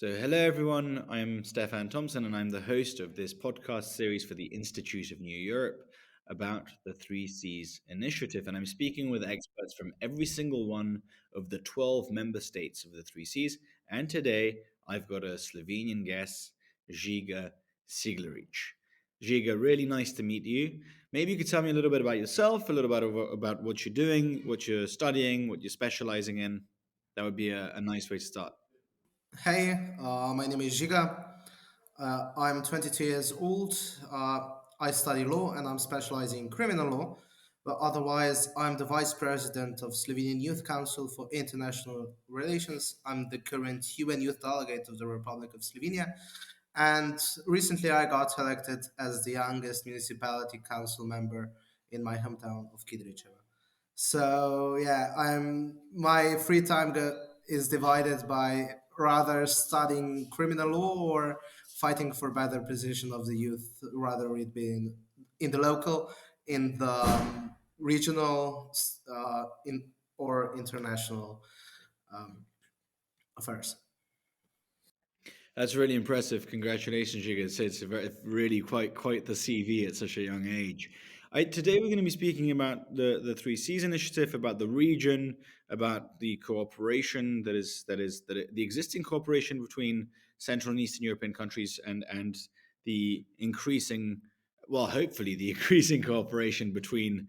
Hello everyone. I'm Stefan Tompson, and I'm the host of this podcast series for the Institute of New Europe about the Three Cs initiative. And I'm speaking with experts from every single one of the 12 member states of the Three Cs. And today I've got a Slovenian guest, Žiga Ciglarič. Žiga, really nice to meet you. Maybe you could tell me a little bit about yourself, a little bit about what you're doing, what you're studying, what you're specializing in. That would be a nice way to start. Hey, my name is Žiga. I'm 22 years old. I study law and I'm specializing in criminal law. But otherwise, I'm the vice president of Slovenian Youth Council for International Relations. I'm the current UN Youth Delegate of the Republic of Slovenia. And recently, I got elected as the youngest municipality council member in my hometown of Kidričeva. So yeah, I'm my free time is divided by rather studying criminal law or fighting for better position of the youth, rather it being in the local, in the regional, in or international um, affairs. That's really impressive. Congratulations, Jiga. It's really quite the CV at such a young age. Today we're going to be speaking about the Three Cs initiative, about the region, about the cooperation the existing cooperation between Central and Eastern European countries, and the increasing, well, hopefully the increasing cooperation between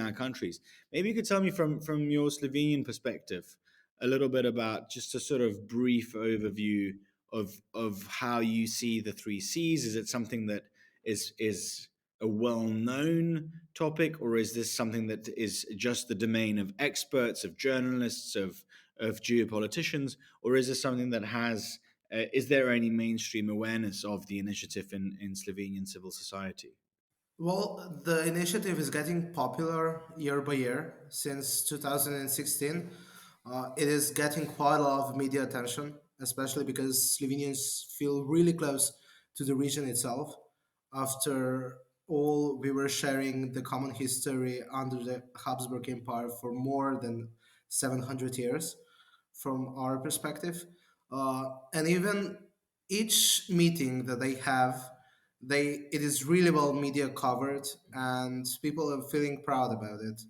our countries. Maybe you could tell me from your Slovenian perspective a little bit about just a sort of brief overview of how you see the three C's. Is it something that is a well-known topic, or is this something that is just the domain of experts, of journalists, of geopoliticians, or is this something that has is there any mainstream awareness of the initiative in Slovenian civil society? Well, the initiative is getting popular year by year since 2016. It is getting quite a lot of media attention, especially because Slovenians feel really close to the region itself. After all, we were sharing the common history under the Habsburg Empire for more than 700 years from our perspective. And even each meeting that they have, it is really well media covered, and people are feeling proud about it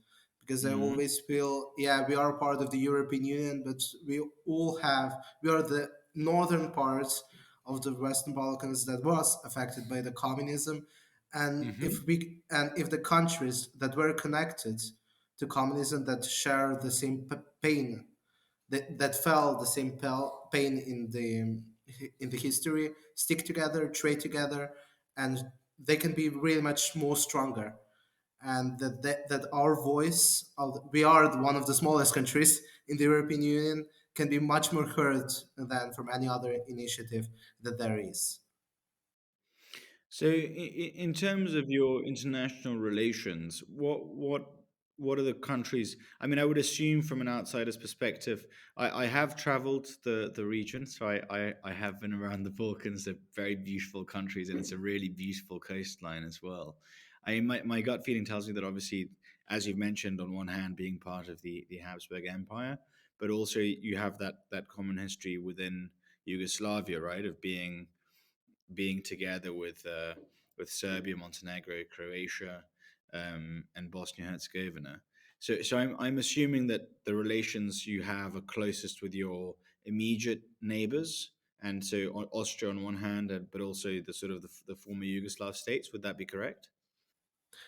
because they Mm-hmm. always feel, yeah, we are part of the European Union, but we are the northern parts of the Western Balkans that was affected by the communism, and Mm-hmm. if the countries that were connected to communism that share the same pain that felt the same pain in the history stick together, trade together, and they can be really much more stronger. And that our voice, we are one of the smallest countries in the European Union, can be much more heard than from any other initiative that there is. In terms of your international relations, what are the countries? I mean, I would assume from an outsider's perspective, I have traveled the region, so I have been around the Balkans. They're very beautiful countries, and it's a really beautiful coastline as well. My gut feeling tells me that obviously, as you've mentioned, on one hand, being part of the Habsburg Empire, but also you have that common history within Yugoslavia, right, of being together with Serbia, Montenegro, Croatia, and Bosnia Herzegovina. So I'm assuming that the relations you have are closest with your immediate neighbors, and so Austria on one hand, but also the sort of the former Yugoslav states. Would that be correct?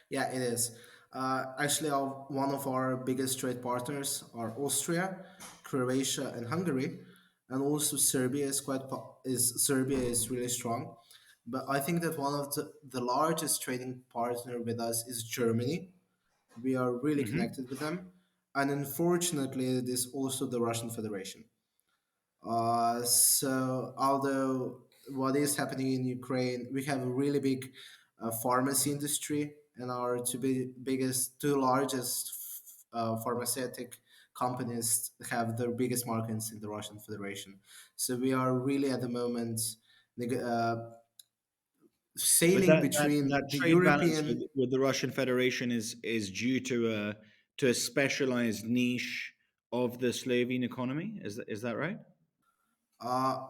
Yeah, it is. Actually, one of our biggest trade partners are Austria, Croatia, and Hungary, and also Serbia is Serbia is really strong. But I think that one of the largest trading partner with us is Germany. We are really Hmm. connected with them, and unfortunately, it is also the Russian Federation. So although what is happening in Ukraine, we have a really big pharmacy industry, and our two largest pharmaceutical companies have their biggest markets in the Russian Federation. So we are really at the moment neg- uh, But sailing that between the trade balance European. with the Russian Federation is due to a specialized niche of the Slovene economy. Is that right? Uh,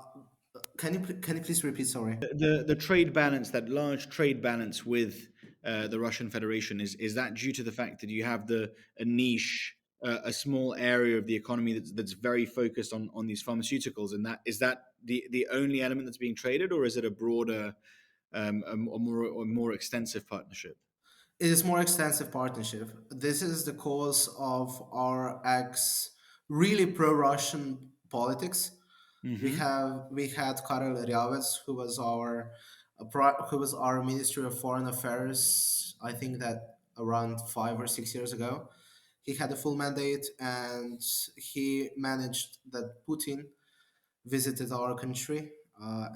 can you please repeat? Sorry. The trade balance, that large trade balance with the Russian Federation, is that due to the fact that you have a niche, a small area of the economy that's very focused on these pharmaceuticals, and that is that the only element that's being traded, or is it a broader, a more extensive partnership? It is more extensive partnership. This is the cause of our ex really pro-Russian politics. Hmm. We had Karel Ryavec, who was our Ministry of Foreign Affairs. I think that around 5 or 6 years ago, he had a full mandate, and he managed that Putin visited our country,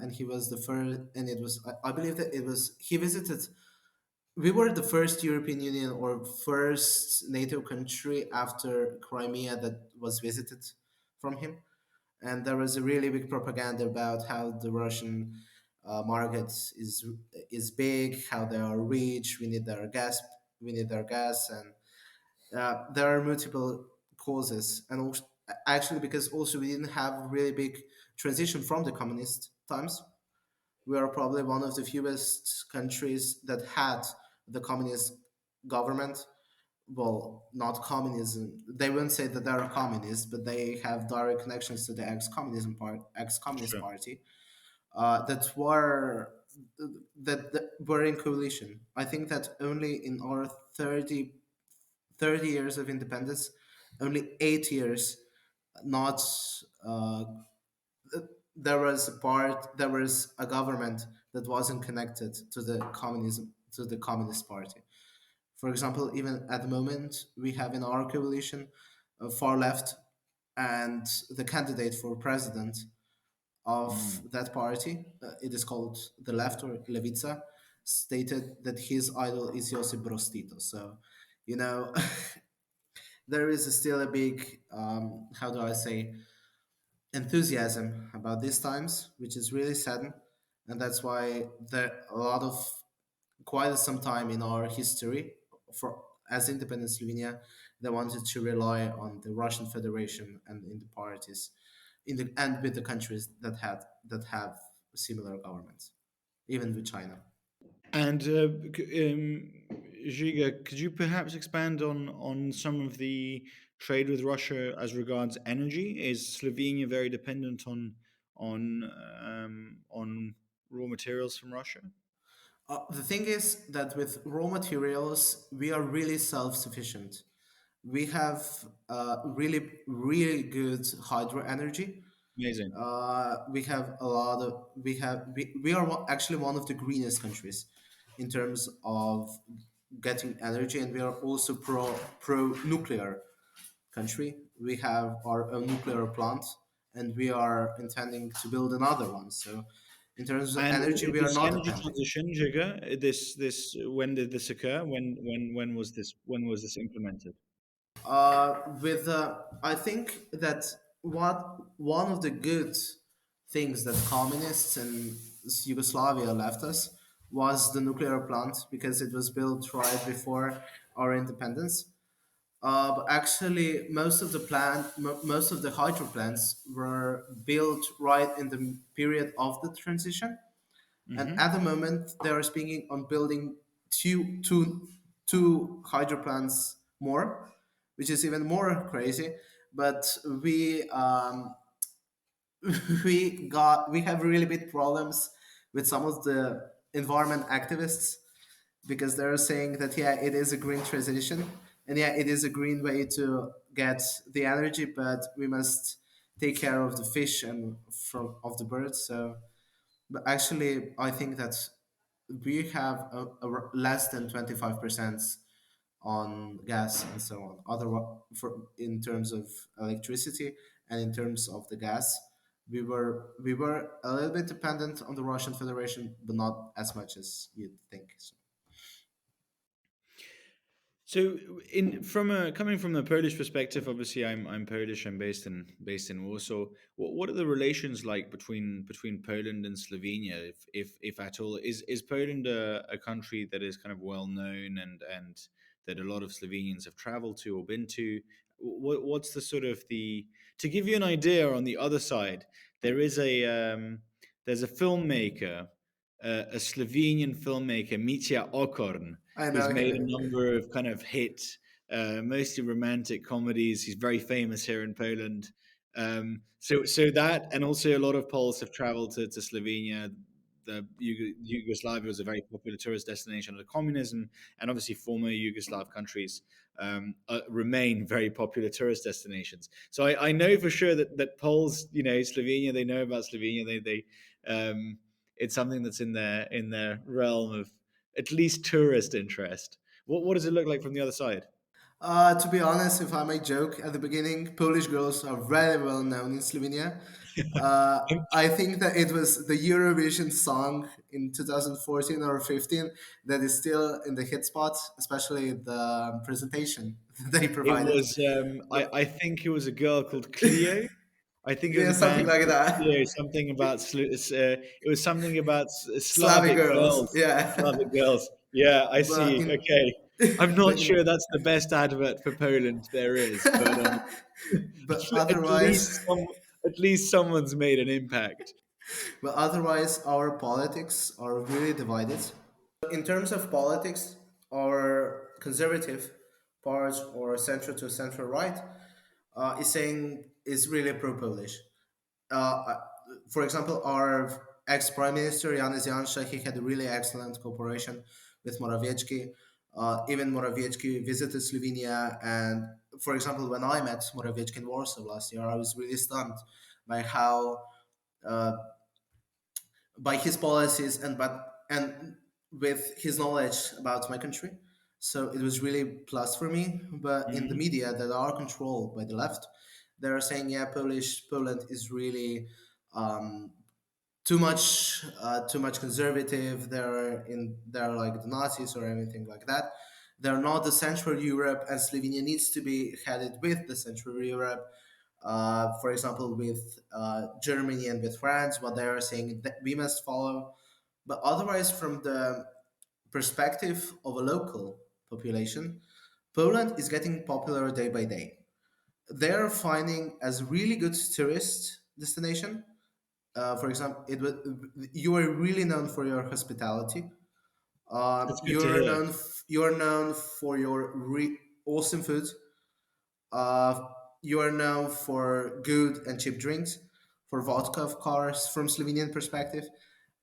and he was the first. And it was, I believe that it was he visited. We were the first European Union or first NATO country after Crimea that was visited from him, and there was a really big propaganda about how the Russian market is big, how they are rich. We need their gas, and there are multiple causes, and also, actually, because also we didn't have a really big transition from the communist times. We are probably one of the fewest countries that had the communist government. Well, not communism. They wouldn't say that they're communists, but they have direct connections to the ex-communist Sure. party that that were in coalition. I think that only in our 30 years of independence, only 8 years, not uh, there was a government that wasn't connected to the communist party. For example, even at the moment, we have in our coalition far left, and the candidate for president of Mm. that party, it is called the left or Levica, stated that his idol is Josip Broz Tito. So, you know, there is still a big, how do I say, enthusiasm about these times, which is really sad, and that's why there a lot of quite some time in our history for as independent Slovenia, they wanted to rely on the Russian Federation and in the parties, in the and with the countries that have similar governments, even with China. And Žiga, could you perhaps expand on some of the trade with Russia as regards energy? Is Slovenia very dependent on raw materials from Russia? The thing is that with raw materials, we are really self-sufficient. We have really good hydro energy. Amazing. We have a lot of we are actually one of the greenest countries in terms of getting energy, and we are also pro nuclear country. We have our own nuclear plant, and we are intending to build another one. So, in terms of And energy, we are this not energy dependent. transition, Jiga, this when did this occur? When was this implemented? With I think that what one of the good things that communists and Yugoslavia left us was the nuclear plant, because it was built right before our independence. But actually, most of the hydro plants were built right in the period of the transition, and Hmm. at the moment they are speaking on building two, two, two hydro plants more, which is even more crazy. But we have really big problems with some of the environment activists, because they're saying that yeah, it is a green transition, and yeah, it is a green way to get the energy, but we must take care of the fish and from of the birds. So, but actually, I think that we have less than 25% on gas and so on. For in terms of electricity and in terms of the gas, we were a little bit dependent on the Russian Federation, but not as much as you'd think. So, So, in from a coming from the Polish perspective, obviously I'm Polish. I'm based in Warsaw. What are the relations like between Poland and Slovenia, if at all? Is Poland a country that is kind of well known and that a lot of Slovenians have traveled to or been to? What's the sort of the to give you an idea on the other side? There is a there's a filmmaker, a Slovenian filmmaker, Mitja Okorn. I He's know made a him. number of kind of hit, mostly romantic comedies. He's very famous here in Poland. So that, and also a lot of Poles have traveled to Slovenia. The Yugoslavia was a very popular tourist destination under communism, and obviously former Yugoslav countries remain very popular tourist destinations. So I know for sure that Poles, Slovenia, they know about Slovenia. It's something that's in their realm of at least tourist interest. What does it look like from the other side? To be honest, if I may joke at the beginning, Polish girls are very well known in Slovenia. I think that it was the Eurovision song in 2014 or 15 that is still in the hit spot, especially the presentation they It provided. was But I think it was a girl called Cleo. I think it was yeah, a something band like called that. Cleo. Something about it was something about Slavic Slavic girls, girls. yeah. Slavic girls. Yeah, I but see. in Okay, I'm not but in sure that's the best advert for Poland there is, but but at otherwise least at least someone's made an impact. but otherwise our politics are really divided. In terms of politics, our conservative part or central to central right is really pro-Polish. Uh, for example, our ex-prime minister Janusz Janša, he had a really excellent cooperation with Morawiecki. Even Morawiecki visited Slovenia, and for example, when I met Morawiecki in Warsaw last year, I was really stunned by how uh, by his policies and with his knowledge about my country. So it was really plus for me. But in the Mhm. media that are controlled by the left, they're saying, yeah, Poland is really um, too much conservative. They're like the Nazis or anything like that. They're not the Central Europe, and Slovenia needs to be headed with the Central Europe. For example, with Germany and with France, what they are saying that we must follow. But otherwise, from the perspective of a local population, Poland is getting popular day by day. They're finding as really good tourist destination. For example, you are really known for your hospitality. That's good to hear. You are known for your awesome food. Uh, you are known for good and cheap drinks, for vodka, of course, from Slovenian perspective.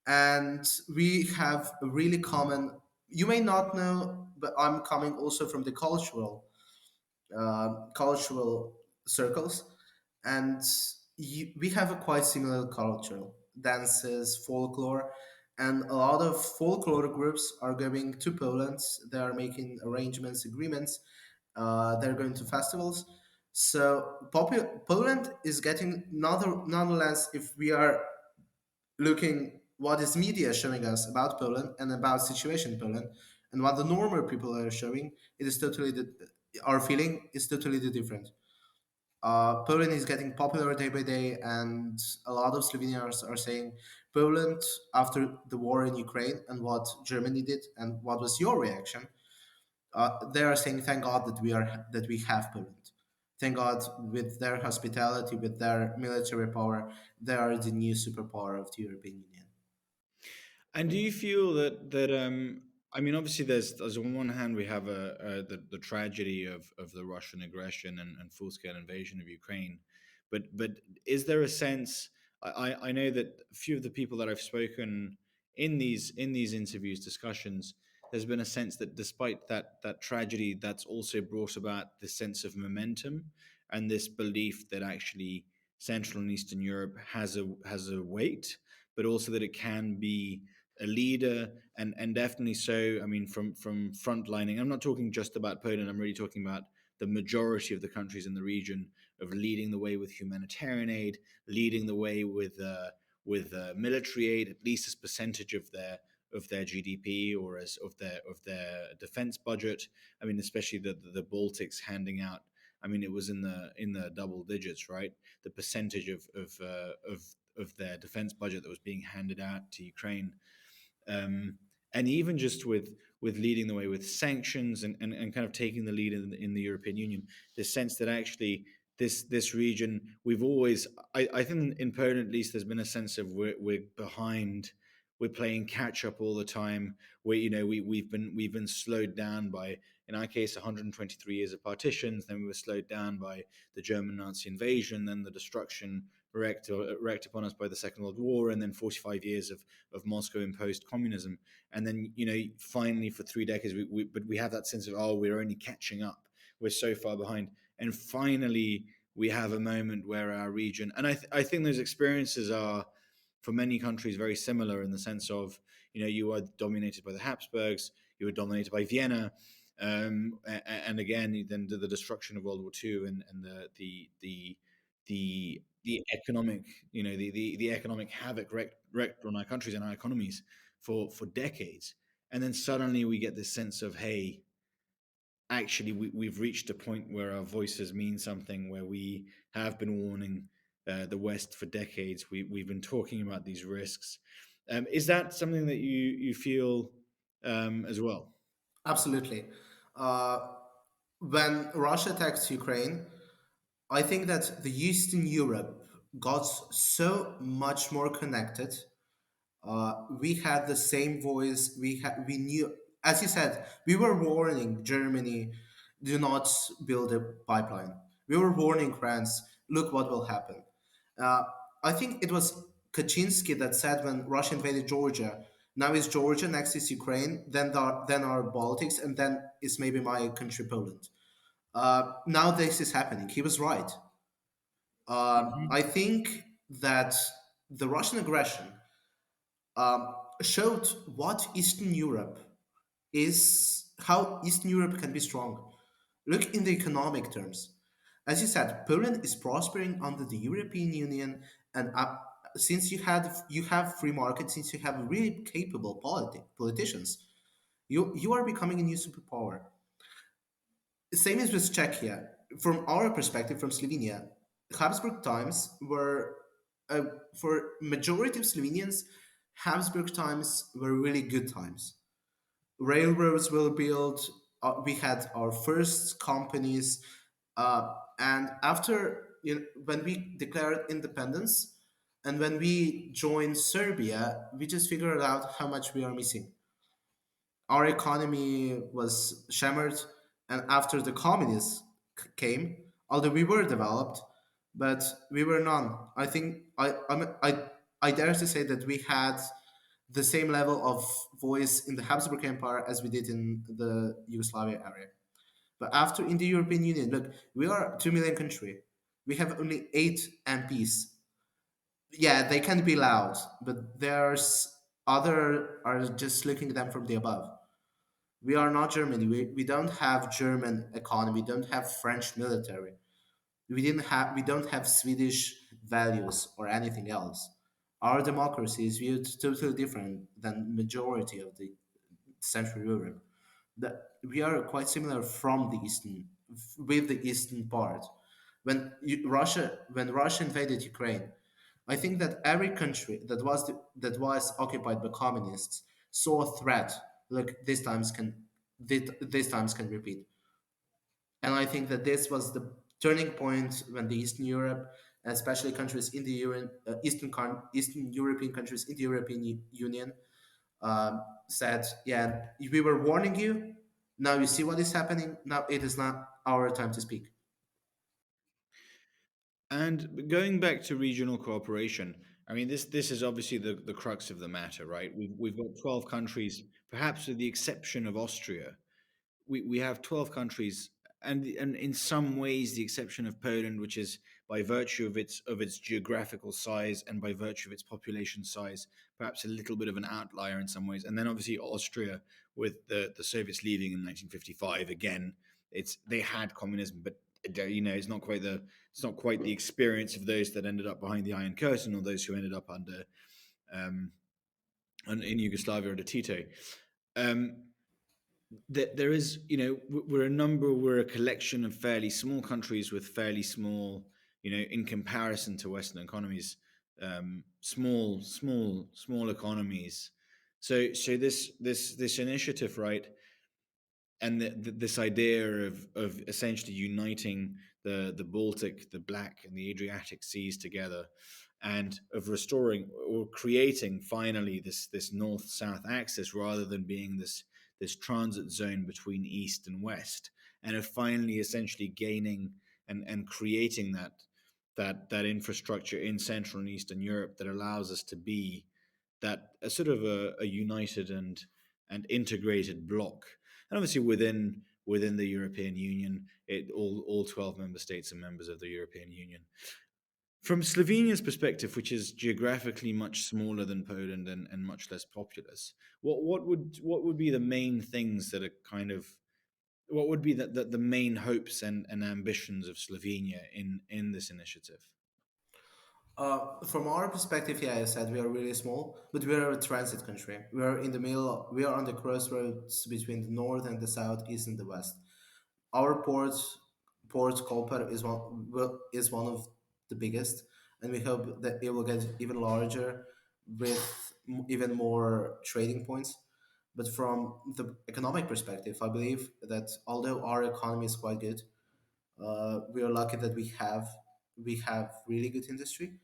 And we have a really common. You may not know, but I'm coming also from the cultural circles, and we have a quite similar cultural dances, folklore, and a lot of folklore groups are going to Poland. They are making arrangements, agreements. They're going to festivals. So Poland is getting nonetheless. If we are looking what is media showing us about Poland and about situation in Poland, and what the normal people are showing, it is totally our feeling is totally the different. Poland is getting popular day by day, and a lot of Slovenians are saying Poland after the war in Ukraine and what Germany did and what was your reaction. They are saying thank God that we have Poland. Thank God with their hospitality, with their military power, they are the new superpower of the European Union. And do you feel that I mean, obviously, there's on one hand we have the tragedy of the Russian aggression and full scale invasion of Ukraine, but is there a sense? I know that a few of the people that I've spoken in these interviews discussions, there's been a sense that despite that tragedy, that's also brought about this sense of momentum and this belief that actually Central and Eastern Europe has a weight, but also that it can be a leader, and definitely so. I mean, from frontlining, I'm not talking just about Poland. I'm really talking about the majority of the countries in the region of leading the way with humanitarian aid, leading the way with military aid, at least as percentage of their GDP or as of their defense budget. I mean, especially the Baltics handing out. I mean, it was in the double digits, right? The percentage of their defense budget that was being handed out to Ukraine, and even just with leading the way with sanctions and kind of taking the lead in the European Union, the sense that actually this region. We've always, I think, in Poland at least, there's been a sense of we're behind. We're playing catch up all the time. We've been slowed down by, in our case, 123 years of partitions. Then we were slowed down by the German Nazi invasion, then the destruction wreaked upon us by the Second World War, and then 45 years of Moscow imposed communism. And then, finally for 3 decades, but we have that sense of, oh, we're only catching up. We're so far behind. And finally, we have a moment where our region, and I think those experiences are, for many countries, very similar in the sense of, you are dominated by the Habsburgs, you were dominated by Vienna, and again, then the destruction of World War II, and the economic, the economic havoc wreaked on our countries and our economies for decades. And then suddenly we get this sense of, hey, actually we've reached a point where our voices mean something, where we have been warning the West for decades. We've been talking about these risks. Is that something that you feel as well? Absolutely. Uh, when Russia attacked Ukraine, I think that the Eastern Europe got so much more connected. We had the same voice. We knew, as you said, we were warning Germany, do not build a pipeline. We were warning France, look what will happen. Uh, I think it was Kaczynski that said when Russia invaded Georgia, now is Georgia, next is Ukraine, then our Baltics, and then it's maybe my country Poland. Now this is happening. He was right. Hmm. I think that the Russian aggression showed what Eastern Europe is, how Eastern Europe can be strong. Look in the economic terms. As you said, Poland is prospering under the European Union, and since you have free market, since you have really capable politicians, you are becoming a new superpower. Same as with Czechia. From our perspective, from Slovenia, Habsburg times were, uh, for majority of Slovenians, Habsburg times were really good times. Railroads were built. We had our first companies, and after, when we declared independence, and when we joined Serbia, we just figured out how much we are missing. Our economy was shammered, and after the communists came, although we were developed, but we were none. I think I dare to say that we had the same level of voice in the Habsburg Empire as we did in the Yugoslavia area. But after, in the European Union, look, we are 2 million country. We have only 8 MPs. Yeah, they can be loud, but there's other are just looking at them from the above. We are not Germany. We don't have German economy. We don't have French military. We don't have Swedish values or anything else. Our democracy is viewed totally different than majority of the Central Europe. That we are quite similar from the eastern, with the eastern part. When Russia invaded Ukraine, I think that every country that was occupied by communists saw a threat. Look, these times can repeat. And I think that this was the turning point when the Eastern Europe, especially countries in the Eastern European countries in the European Union, said, "Yeah, we were warning you. Now you see what is happening. Now it is not our time to speak." And going back to regional cooperation, I mean, this is obviously the crux of the matter, right? We've got 12 countries, perhaps with the exception of Austria. We have 12 countries, and in some ways the exception of Poland, which is by virtue of its geographical size and by virtue of its population size, perhaps a little bit of an outlier in some ways. And then obviously Austria, with the Soviets leaving in 1955, again, they had communism, but it's not quite the experience of those that ended up behind the Iron Curtain, or those who ended up under um, in Yugoslavia under Tito. Um, there is, we're a collection of fairly small countries with fairly small, in comparison to Western economies, small economies. So this initiative, right, and this idea of essentially uniting the Baltic, the Black, and the Adriatic seas together, and of restoring or creating finally this north south axis rather than being this transit zone between east and west, and of finally essentially gaining and creating that infrastructure in Central and Eastern Europe that allows us to be that a sort of a united and integrated bloc. And obviously within the European Union, all 12 member states are members of the European Union. From Slovenia's perspective, which is geographically much smaller than Poland and much less populous, what would be the main things that are kind of what would be the main hopes and ambitions of Slovenia in this initiative? From our perspective, yeah, I said we are really small, but we are a transit country. We are in the middle. We are on the crossroads between the north and the south, east and the west. Our port Koper is one of the biggest, and we hope that it will get even larger with even more trading points. But from the economic perspective, I believe that although our economy is quite good, we are lucky that we have really good industry,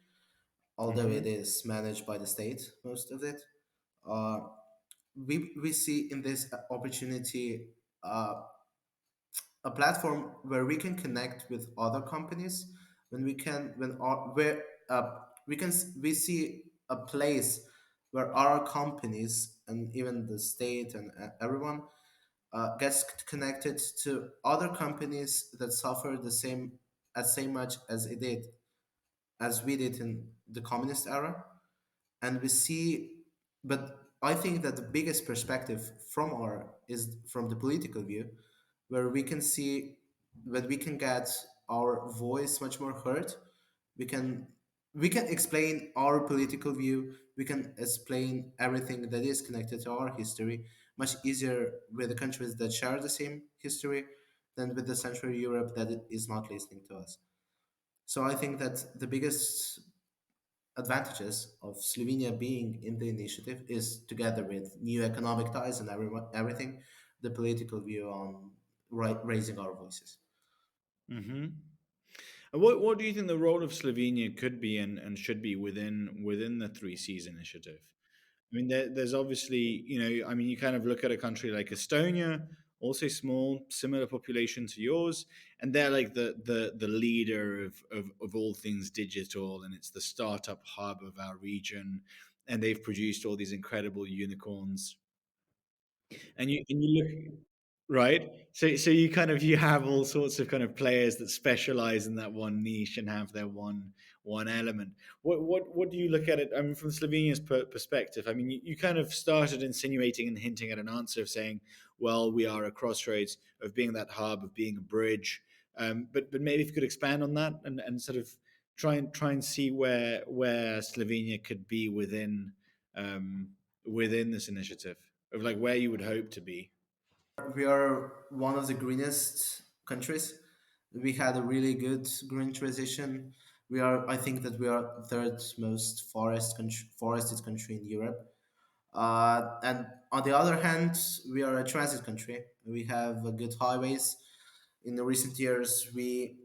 although it Hmm. is managed by the state, most of it. Uh, we see in this opportunity uh, a platform where we can connect with other companies, when we can when our, where we can we see a place where our companies and even the state and everyone gets connected to other companies that suffer the same much as we did in the communist era. And we see, but I think that the biggest perspective from our is from the political view, where we can see that we can get our voice much more heard. We can we can explain our political view. We can explain everything that is connected to our history much easier with the countries that share the same history than with the Central Europe that is not listening to us. So I think that the biggest advantages of Slovenia being in the initiative is, together with new economic ties and everything, the political view on raising our voices. Hmm. And what do you think the role of Slovenia could be and should be within the Three Seas initiative? I mean, there's obviously, I mean, you kind of look at a country like Estonia, also small, similar population to yours, and they're like the leader of all things digital, and it's the startup hub of our region, and they've produced all these incredible unicorns. And you look right. So you have all sorts of kind of players that specialize in that one niche and have their one element. What do you look at it? I mean, from Slovenia's perspective, I mean, you kind of started insinuating and hinting at an answer of saying, well, we are a crossroads of being that hub, of being a bridge. But maybe if you could expand on that and sort of try and see where Slovenia could be um, within this initiative of like where you would hope to be. We are one of the greenest countries. We had a really good green transition. I think that we are third most forested country in Europe. And on the other hand, we are a transit country. We have good highways. In the recent years, we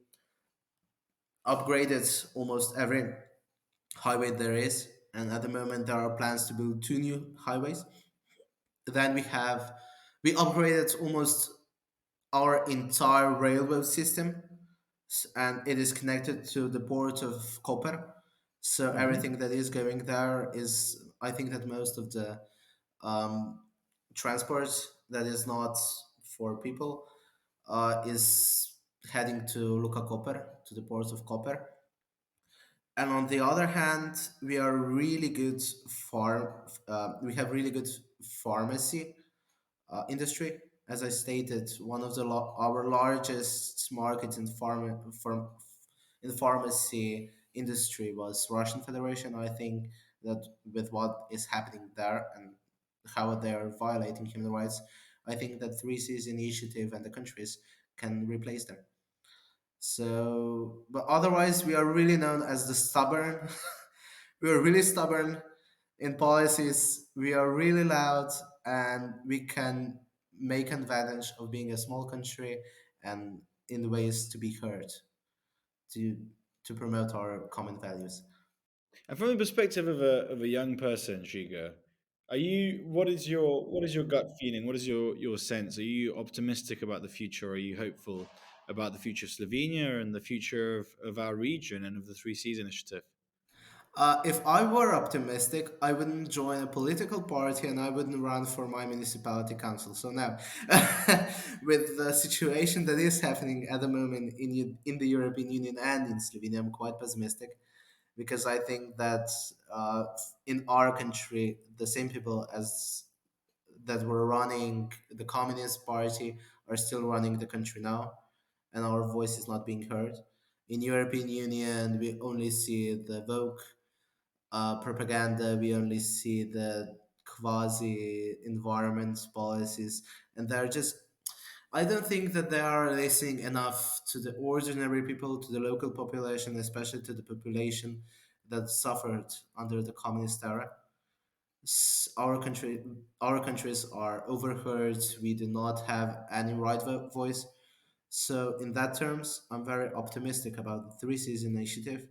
upgraded almost every highway there is, and at the moment there are plans to build two new highways. Then we upgraded almost our entire railway system, and it is connected to the port of Koper. So everything Hmm. that is going there is, I think that most of the um, transport that is not for people is heading to Luka Koper, to the port of Koper. And on the other hand, we are really good farm. We have really good pharmacy industry. As I stated, one of our largest markets in the pharmacy industry was Russian Federation. I think that with what is happening there and how they are violating human rights, I think that Three Seas Initiative and the countries can replace them. So, but otherwise, we are really known as the stubborn. We are really stubborn in policies. We are really loud, and we can make advantage of being a small country and in ways to be heard. to promote our common values. And from the perspective of a young person, Shiga, are you what is your gut feeling? What is your sense? Are you optimistic about the future? Are you hopeful about the future of Slovenia and the future of our region and of the Three Seas Initiative? If I were optimistic, I wouldn't join a political party and I wouldn't run for my municipality council. So now, with the situation that is happening at the moment in the European Union and in Slovenia, I'm quite pessimistic because I think that in our country, the same people as that were running the Communist Party are still running the country now, and our voice is not being heard. In European Union, we only see the woke propaganda. We only see the quasi environment policies, and they're just. I don't think that they are listening enough to the ordinary people, to the local population, especially to the population that suffered under the communist era. Our our countries are overheard. We do not have any right voice. So, in that terms, I'm very optimistic about the Three Seas Initiative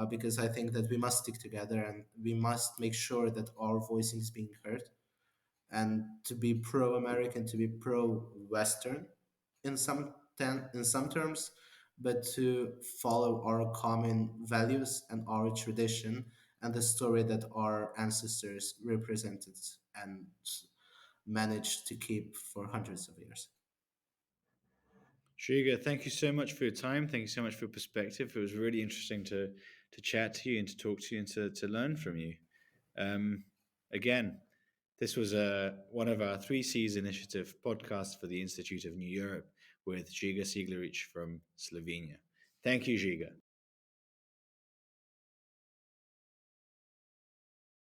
because I think that we must stick together and we must make sure that our voice is being heard. And to be pro-American, to be pro-Western in in some terms, but to follow our common values and our tradition and the story that our ancestors represented and managed to keep for hundreds of years. Shiga, thank you so much for your time. Thank you so much for your perspective. It was really interesting to chat to you and to talk to you and to learn from you. Um, Again, this was one of our Three Seas Initiative podcasts for the Institute of New Europe with Žiga Ciglarič from Slovenia. Thank you, Žiga.